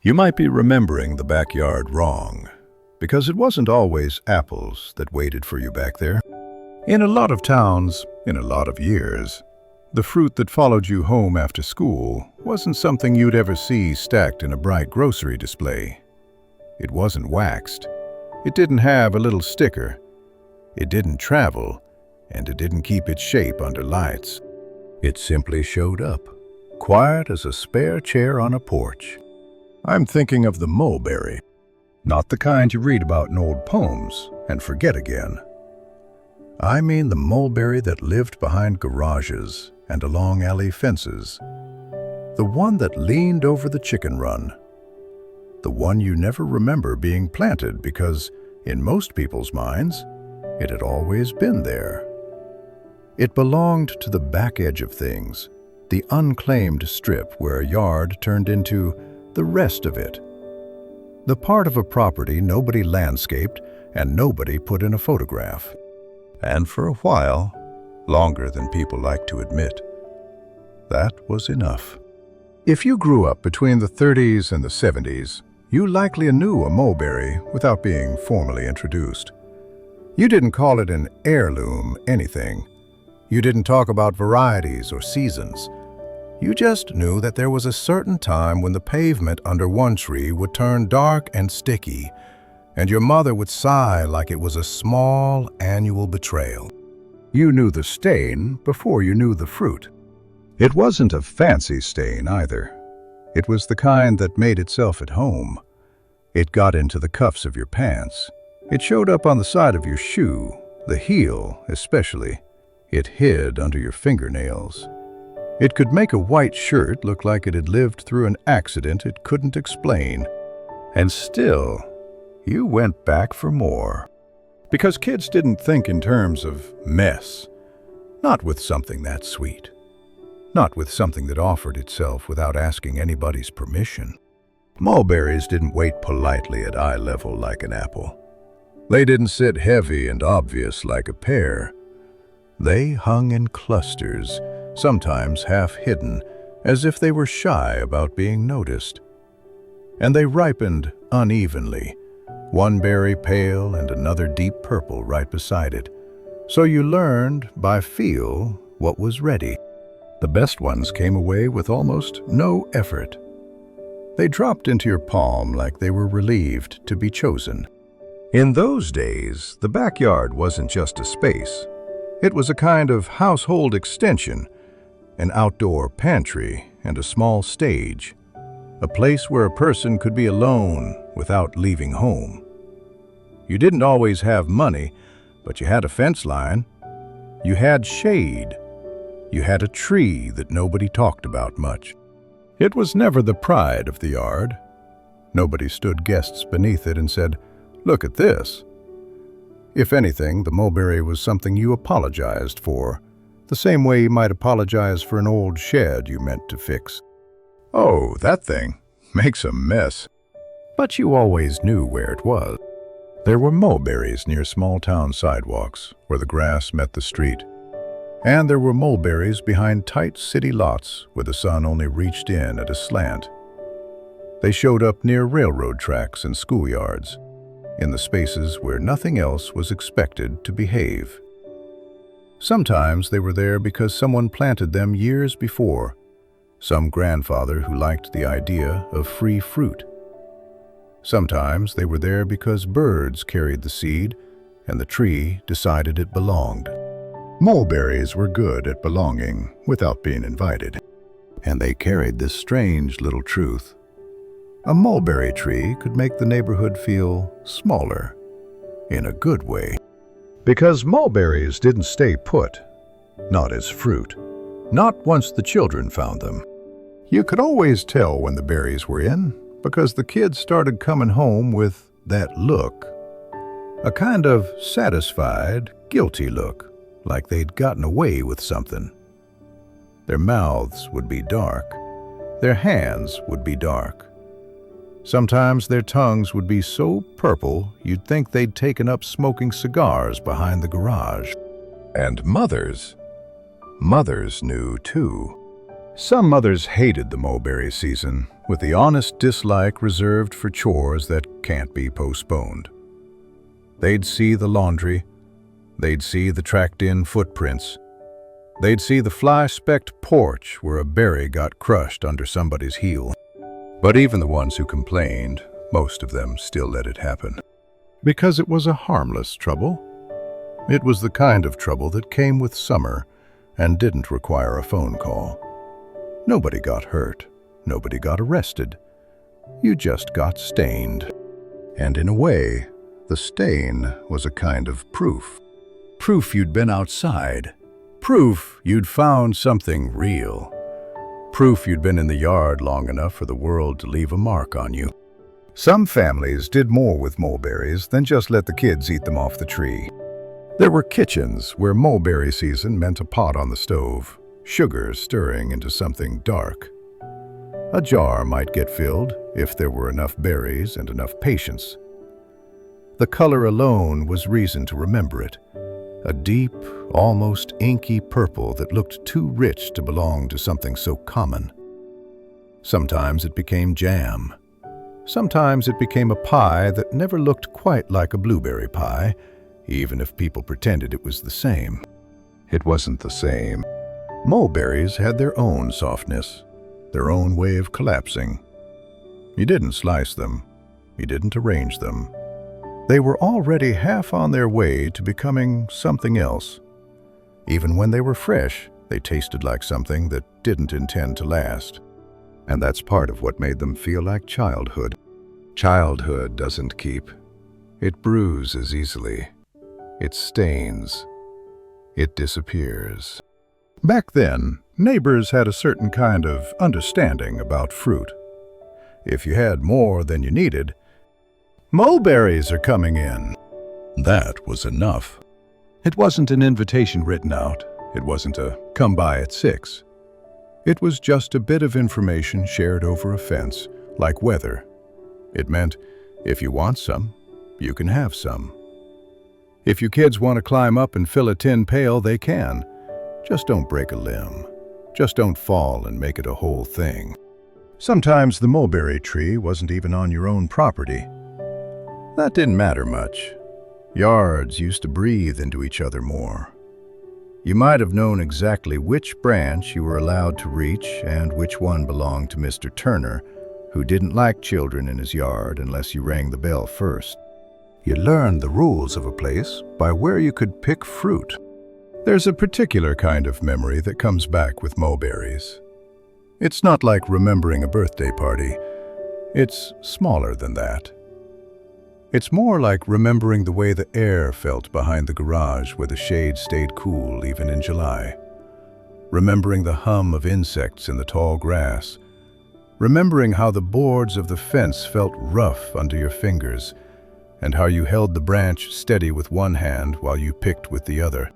You might be remembering the backyard wrong, because it wasn't always apples that waited for you back there. In a lot of towns, in a lot of years, the fruit that followed you home after school wasn't something you'd ever see stacked in a bright grocery display. It wasn't waxed. It didn't have a little sticker. It didn't travel, and it didn't keep its shape under lights. It simply showed up, quiet as a spare chair on a porch. I'm thinking of the mulberry, not the kind you read about in old poems and forget again. I mean the mulberry that lived behind garages and along alley fences, the one that leaned over the chicken run, the one you never remember being planted because, in most people's minds, it had always been there. It belonged to the back edge of things, the unclaimed strip where a yard turned into the rest of it. The part of a property nobody landscaped and nobody put in a photograph. And for a while, longer than people like to admit, that was enough. If you grew up between the 30s and the 70s, you likely knew a mulberry without being formally introduced. You didn't call it an heirloom anything. You didn't talk about varieties or seasons. You just knew that there was a certain time when the pavement under one tree would turn dark and sticky, and your mother would sigh like it was a small annual betrayal. You knew the stain before you knew the fruit. It wasn't a fancy stain either. It was the kind that made itself at home. It got into the cuffs of your pants. It showed up on the side of your shoe, the heel especially. It hid under your fingernails. It could make a white shirt look like it had lived through an accident it couldn't explain. And still, you went back for more. Because kids didn't think in terms of mess. Not with something that sweet. Not with something that offered itself without asking anybody's permission. Mulberries didn't wait politely at eye level like an apple. They didn't sit heavy and obvious like a pear. They hung in clusters, sometimes half hidden, as if they were shy about being noticed. And they ripened unevenly, one berry pale and another deep purple right beside it. So you learned by feel what was ready. The best ones came away with almost no effort. They dropped into your palm like they were relieved to be chosen. In those days, the backyard wasn't just a space. It was a kind of household extension, an outdoor pantry and a small stage, a place where a person could be alone without leaving home. You didn't always have money, but you had a fence line. You had shade. You had a tree that nobody talked about much. It was never the pride of the yard. Nobody stood guests beneath it and said, "Look at this." If anything, the mulberry was something you apologized for, the same way you might apologize for an old shed you meant to fix. "Oh, that thing makes a mess." But you always knew where it was. There were mulberries near small-town sidewalks where the grass met the street. And there were mulberries behind tight city lots where the sun only reached in at a slant. They showed up near railroad tracks and schoolyards, in the spaces where nothing else was expected to behave. Sometimes they were there because someone planted them years before, some grandfather who liked the idea of free fruit. Sometimes they were there because birds carried the seed and the tree decided it belonged. Mulberries were good at belonging without being invited. And they carried this strange little truth. A mulberry tree could make the neighborhood feel smaller, in a good way. Because mulberries didn't stay put, not as fruit, not once the children found them. You could always tell when the berries were in, because the kids started coming home with that look. A kind of satisfied, guilty look, like they'd gotten away with something. Their mouths would be dark. Their hands would be dark. Sometimes their tongues would be so purple you'd think they'd taken up smoking cigars behind the garage. And mothers knew too. Some mothers hated the mulberry season, with the honest dislike reserved for chores that can't be postponed. They'd see the laundry, they'd see the tracked-in footprints, they'd see the fly-specked porch where a berry got crushed under somebody's heel. But even the ones who complained, most of them still let it happen. Because it was a harmless trouble. It was the kind of trouble that came with summer and didn't require a phone call. Nobody got hurt. Nobody got arrested. You just got stained. And in a way, the stain was a kind of proof. Proof you'd been outside. Proof you'd found something real. Proof you'd been in the yard long enough for the world to leave a mark on you. Some families did more with mulberries than just let the kids eat them off the tree. There were kitchens where mulberry season meant a pot on the stove, sugar stirring into something dark. A jar might get filled if there were enough berries and enough patience. The color alone was reason to remember it. A deep, almost inky purple that looked too rich to belong to something so common. Sometimes it became jam. Sometimes it became a pie that never looked quite like a blueberry pie, even if people pretended it was the same. It wasn't the same. Mulberries had their own softness, their own way of collapsing. You didn't slice them. You didn't arrange them. They were already half on their way to becoming something else. Even when they were fresh, they tasted like something that didn't intend to last. And that's part of what made them feel like childhood. Childhood doesn't keep. It bruises easily. It stains. It disappears. Back then, neighbors had a certain kind of understanding about fruit. If you had more than you needed, mulberries are coming in. That was enough. It wasn't an invitation written out. It wasn't a come by at 6. It was just a bit of information shared over a fence, like weather. It meant, if you want some, you can have some. If you kids want to climb up and fill a tin pail, they can. Just don't break a limb. Just don't fall and make it a whole thing. Sometimes the mulberry tree wasn't even on your own property. That didn't matter much. Yards used to breathe into each other more. You might have known exactly which branch you were allowed to reach and which one belonged to Mr. Turner, who didn't like children in his yard unless you rang the bell first. You learned the rules of a place by where you could pick fruit. There's a particular kind of memory that comes back with mulberries. It's not like remembering a birthday party. It's smaller than that. It's more like remembering the way the air felt behind the garage where the shade stayed cool even in July. Remembering the hum of insects in the tall grass. Remembering how the boards of the fence felt rough under your fingers, and how you held the branch steady with one hand while you picked with the other.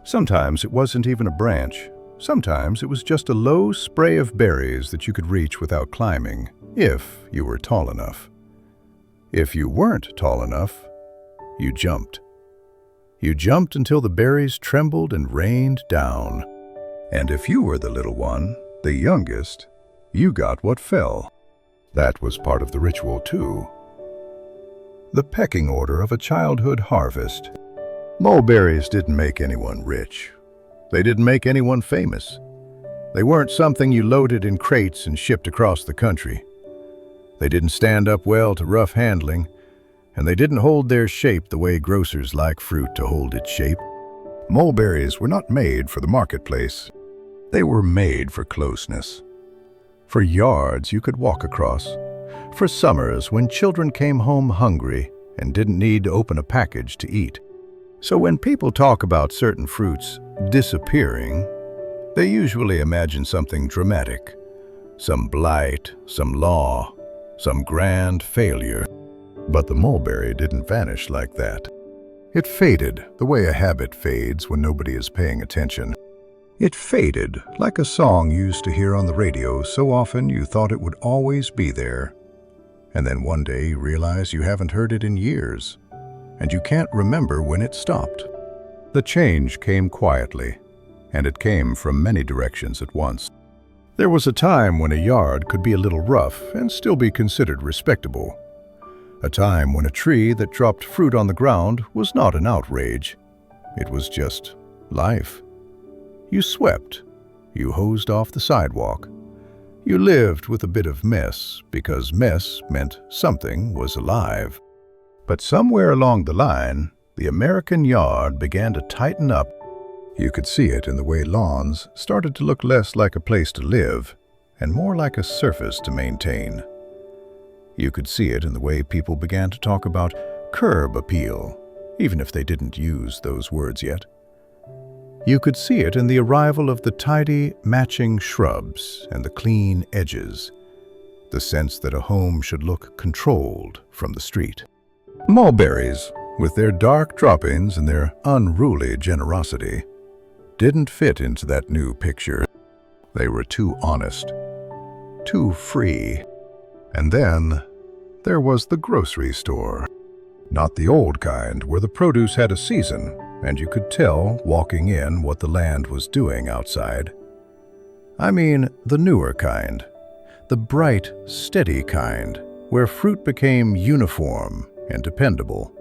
Sometimes it wasn't even a branch. Sometimes it was just a low spray of berries that you could reach without climbing, if you were tall enough. If you weren't tall enough, you jumped. You jumped until the berries trembled and rained down. And if you were the little one, the youngest, you got what fell. That was part of the ritual too. The pecking order of a childhood harvest. Mulberries didn't make anyone rich. They didn't make anyone famous. They weren't something you loaded in crates and shipped across the country. They didn't stand up well to rough handling, and they didn't hold their shape the way grocers like fruit to hold its shape. Mulberries were not made for the marketplace. They were made for closeness. For yards you could walk across. For summers when children came home hungry and didn't need to open a package to eat. So when people talk about certain fruits disappearing, they usually imagine something dramatic. Some blight, some law, some grand failure. But the mulberry didn't vanish like that. It faded the way a habit fades when nobody is paying attention. It faded like a song you used to hear on the radio so often you thought it would always be there. And then one day you realize you haven't heard it in years, and you can't remember when it stopped. The change came quietly, and it came from many directions at once. There was a time when a yard could be a little rough and still be considered respectable. A time when a tree that dropped fruit on the ground was not an outrage. It was just life. You swept. You hosed off the sidewalk. You lived with a bit of mess because mess meant something was alive. But somewhere along the line, the American yard began to tighten up. You could see it in the way lawns started to look less like a place to live and more like a surface to maintain. You could see it in the way people began to talk about curb appeal, even if they didn't use those words yet. You could see it in the arrival of the tidy, matching shrubs and the clean edges, the sense that a home should look controlled from the street. Mulberries, with their dark droppings and their unruly generosity, didn't fit into that new picture. They were too honest, too free. And then there was the grocery store. Not the old kind, where the produce had a season, and you could tell, walking in, what the land was doing outside. I mean the newer kind, the bright, steady kind, where fruit became uniform and dependable.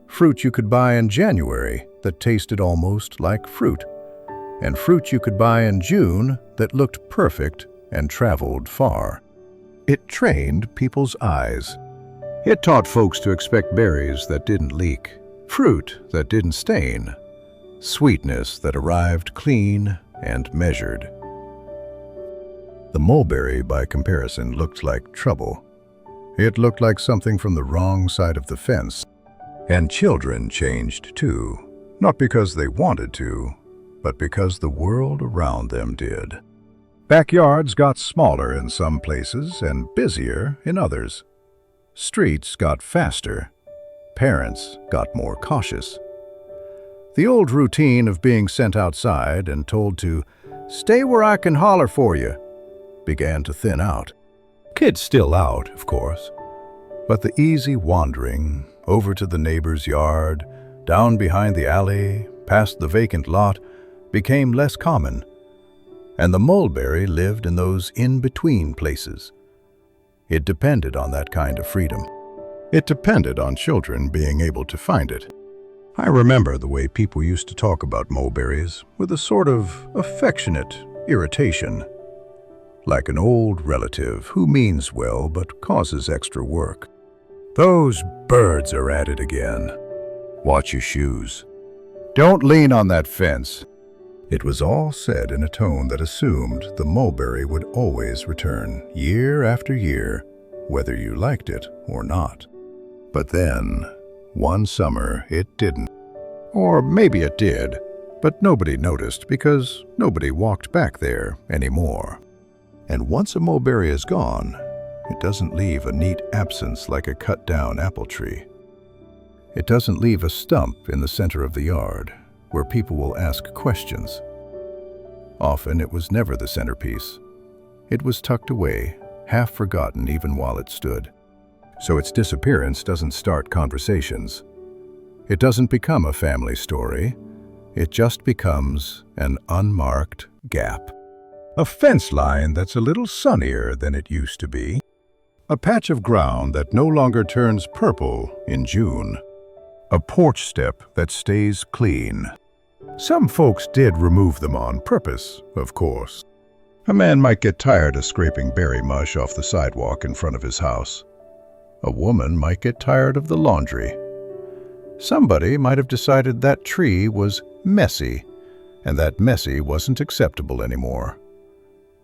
Fruit you could buy in January that tasted almost like fruit, and fruit you could buy in June that looked perfect and traveled far. It trained people's eyes. It taught folks to expect berries that didn't leak, fruit that didn't stain, sweetness that arrived clean and measured. The mulberry, by comparison, looked like trouble. It looked like something from the wrong side of the fence. And children changed too, not because they wanted to, but because the world around them did. Backyards got smaller in some places and busier in others. Streets got faster. Parents got more cautious. The old routine of being sent outside and told to "stay where I can holler for you" began to thin out. Kids still out, of course, but the easy wandering over to the neighbor's yard, down behind the alley, past the vacant lot, became less common, and the mulberry lived in those in-between places. It depended on that kind of freedom. It depended on children being able to find it. I remember the way people used to talk about mulberries with a sort of affectionate irritation, like an old relative who means well but causes extra work. "Those birds are at it again. Watch your shoes. Don't lean on that fence." It was all said in a tone that assumed the mulberry would always return, year after year, whether you liked it or not. But then, one summer, it didn't. Or maybe it did, but nobody noticed because nobody walked back there anymore. And once a mulberry is gone, it doesn't leave a neat absence like a cut-down apple tree. It doesn't leave a stump in the center of the yard where people will ask questions. Often it was never the centerpiece. It was tucked away, half forgotten even while it stood. So its disappearance doesn't start conversations. It doesn't become a family story. It just becomes an unmarked gap. A fence line that's a little sunnier than it used to be. A patch of ground that no longer turns purple in June. A porch step that stays clean. Some folks did remove them on purpose, of course. A man might get tired of scraping berry mush off the sidewalk in front of his house. A woman might get tired of the laundry. Somebody might have decided that tree was messy, and that messy wasn't acceptable anymore.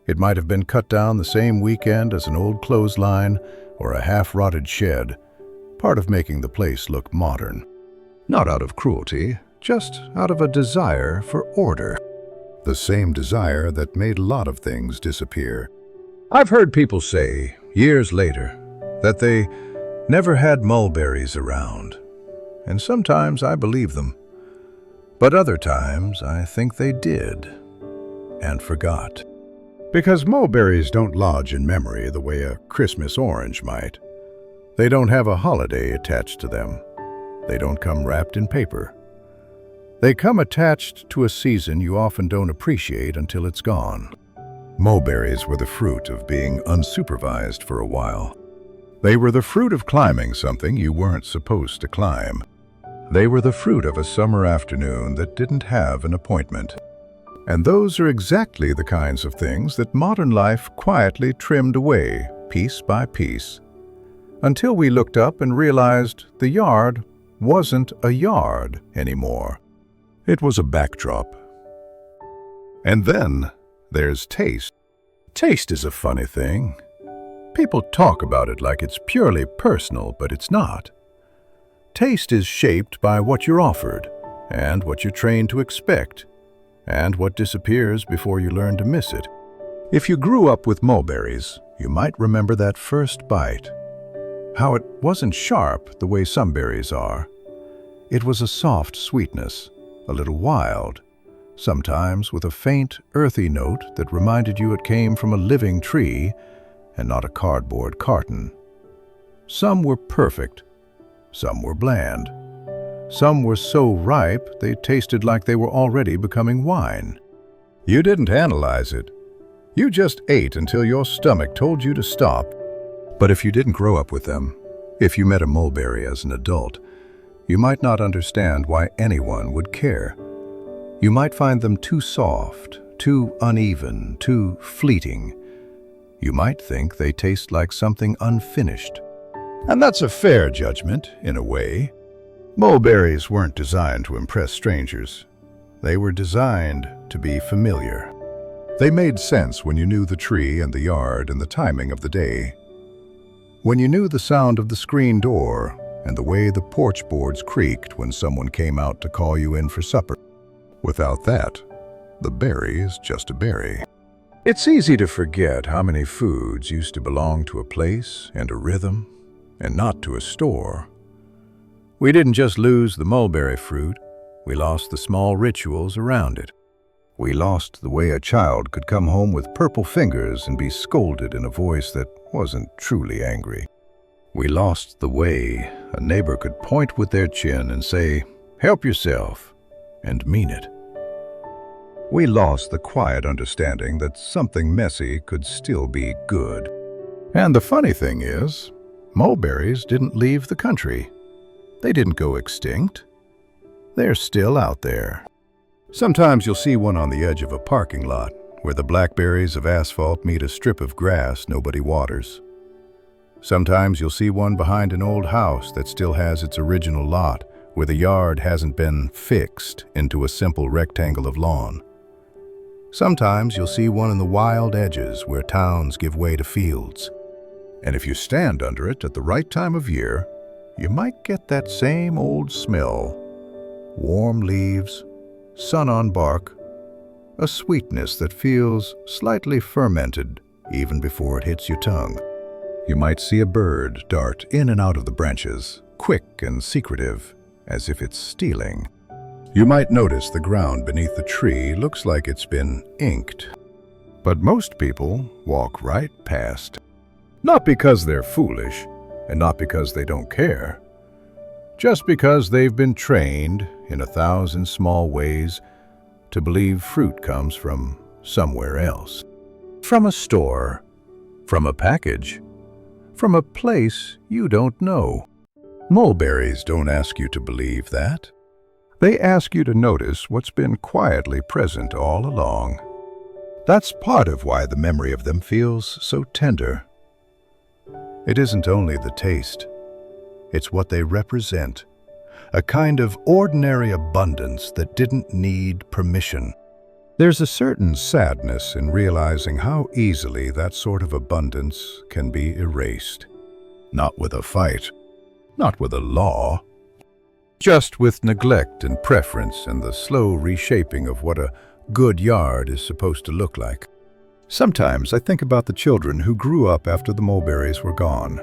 It might have been cut down the same weekend as an old clothesline or a half-rotted shed, part of making the place look modern. Not out of cruelty, just out of a desire for order. The same desire that made a lot of things disappear. I've heard people say, years later, that they never had mulberries around. And sometimes I believe them. But other times I think they did, and forgot. Because mulberries don't lodge in memory the way a Christmas orange might. They don't have a holiday attached to them. They don't come wrapped in paper. They come attached to a season you often don't appreciate until it's gone. Mulberries were the fruit of being unsupervised for a while. They were the fruit of climbing something you weren't supposed to climb. They were the fruit of a summer afternoon that didn't have an appointment. And those are exactly the kinds of things that modern life quietly trimmed away, piece by piece, until we looked up and realized the yard wasn't a yard anymore. It was a backdrop. And then there's taste. Taste is a funny thing. People talk about it like it's purely personal, but it's not. Taste is shaped by what you're offered, and what you're trained to expect, and what disappears before you learn to miss it. If you grew up with mulberries, you might remember that first bite. How it wasn't sharp the way some berries are. It was a soft sweetness, a little wild, sometimes with a faint, earthy note that reminded you it came from a living tree and not a cardboard carton. Some were perfect, some were bland. Some were so ripe they tasted like they were already becoming wine. You didn't analyze it. You just ate until your stomach told you to stop. But if you didn't grow up with them, if you met a mulberry as an adult, you might not understand why anyone would care. You might find them too soft, too uneven, too fleeting. You might think they taste like something unfinished. And that's a fair judgment, in a way. Mulberries weren't designed to impress strangers. They were designed to be familiar. They made sense when you knew the tree and the yard and the timing of the day. When you knew the sound of the screen door and the way the porch boards creaked when someone came out to call you in for supper. Without that, the berry is just a berry. It's easy to forget how many foods used to belong to a place and a rhythm, and not to a store. We didn't just lose the mulberry fruit, we lost the small rituals around it. We lost the way a child could come home with purple fingers and be scolded in a voice that wasn't truly angry. We lost the way a neighbor could point with their chin and say, "Help yourself," and mean it. We lost the quiet understanding that something messy could still be good. And the funny thing is, mulberries didn't leave the country. They didn't go extinct. They're still out there. Sometimes you'll see one on the edge of a parking lot, where the blackberries of asphalt meet a strip of grass nobody waters. Sometimes you'll see one behind an old house that still has its original lot, where the yard hasn't been fixed into a simple rectangle of lawn. Sometimes you'll see one in the wild edges where towns give way to fields. And if you stand under it at the right time of year, you might get that same old smell. Warm leaves, sun on bark, a sweetness that feels slightly fermented even before it hits your tongue. You might see a bird dart in and out of the branches, quick and secretive, as if it's stealing. You might notice the ground beneath the tree looks like it's been inked. But most people walk right past. Not because they're foolish, and not because they don't care. Just because they've been trained in 1,000 small ways to believe fruit comes from somewhere else. From a store, from a package, from a place you don't know. Mulberries don't ask you to believe that. They ask you to notice what's been quietly present all along. That's part of why the memory of them feels so tender. It isn't only the taste, it's what they represent. A kind of ordinary abundance that didn't need permission. There's a certain sadness in realizing how easily that sort of abundance can be erased. Not with a fight, not with a law, just with neglect and preference and the slow reshaping of what a good yard is supposed to look like. Sometimes I think about the children who grew up after the mulberries were gone.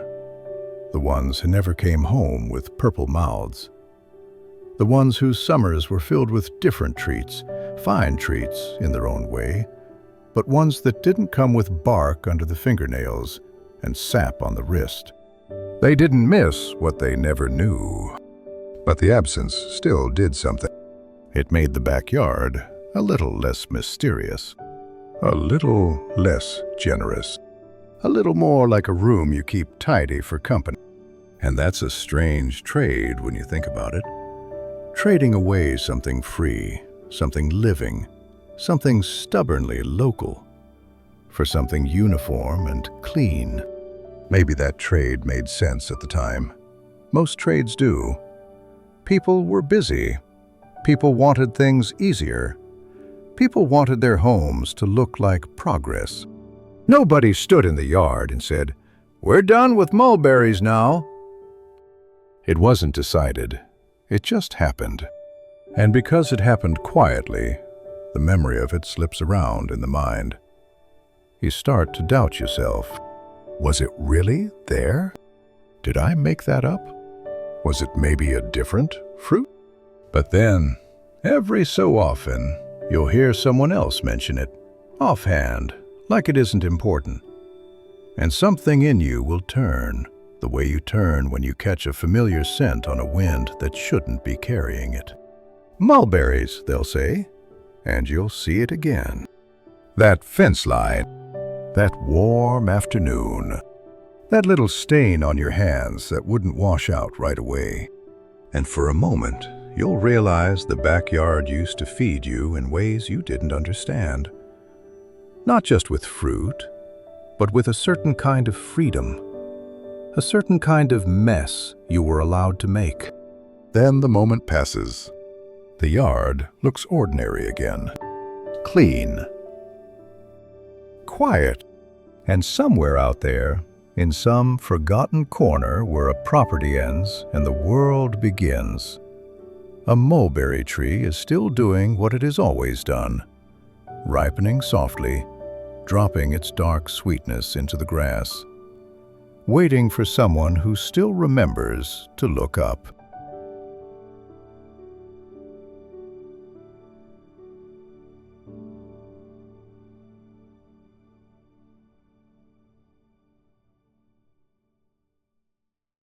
The ones who never came home with purple mouths. The ones whose summers were filled with different treats, fine treats in their own way, but ones that didn't come with bark under the fingernails and sap on the wrist. They didn't miss what they never knew. But the absence still did something. It made the backyard a little less mysterious. a little less generous, a little more like a room you keep tidy for company. And that's a strange trade when you think about it. Trading away something free, something living, something stubbornly local, for something uniform and clean. Maybe that trade made sense at the time. Most trades do. People were busy. People wanted things easier. People wanted their homes to look like progress. Nobody stood in the yard and said, "We're done with mulberries now." It wasn't decided. It just happened. And because it happened quietly, the memory of it slips around in the mind. You start to doubt yourself. Was it really there? Did I make that up? Was it maybe a different fruit? But then, every so often, you'll hear someone else mention it, offhand, like it isn't important. And something in you will turn, the way you turn when you catch a familiar scent on a wind that shouldn't be carrying it. Mulberries, they'll say, and you'll see it again. That fence line, that warm afternoon, that little stain on your hands that wouldn't wash out right away. And for a moment, you'll realize the backyard used to feed you in ways you didn't understand. Not just with fruit, but with a certain kind of freedom, a certain kind of mess you were allowed to make. Then the moment passes. The yard looks ordinary again. Clean. Quiet. And somewhere out there, in some forgotten corner where a property ends and the world begins, a mulberry tree is still doing what it has always done, ripening softly, dropping its dark sweetness into the grass, waiting for someone who still remembers to look up.